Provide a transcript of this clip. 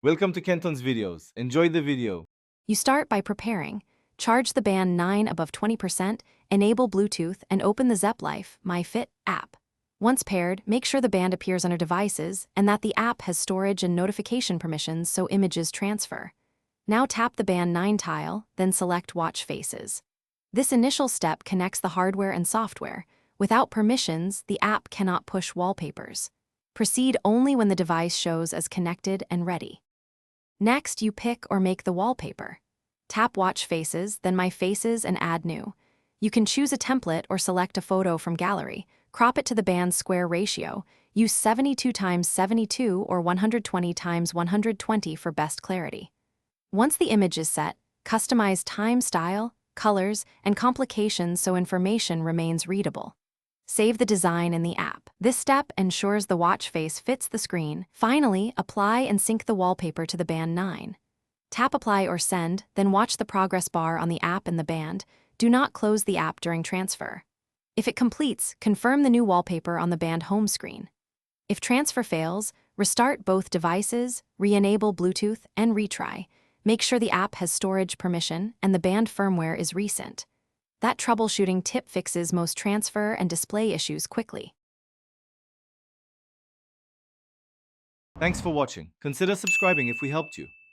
Welcome to Kenton's videos. Enjoy the video. You start by preparing. Charge the Band 9 above 20%, enable Bluetooth, and open the ZepLife MyFit app. Once paired, make sure the band appears on your devices and that the app has storage and notification permissions so images transfer. Now tap the Band 9 tile, then select Watch Faces. This initial step connects the hardware and software. Without permissions, the app cannot push wallpapers. Proceed only when the device shows as connected and ready. Next, you pick or make the wallpaper. Tap Watch Faces, then My Faces, and Add New. You can choose a template or select a photo from gallery. Crop it to the band's square ratio. Use 72x72 or 120x120 for best clarity. Once the image is set, customize time, style, colors, and complications so information remains readable. Save the design in the app. This step ensures the watch face fits the screen. Finally, apply and sync the wallpaper to the Band 9. Tap Apply or Send, then watch the progress bar on the app and the band. Do not close the app during transfer. If it completes, confirm the new wallpaper on the band home screen. If transfer fails, restart both devices, re-enable Bluetooth, and retry. Make sure the app has storage permission and the band firmware is recent. That troubleshooting tip fixes most transfer and display issues quickly. Thanks for watching. Consider subscribing if we helped you.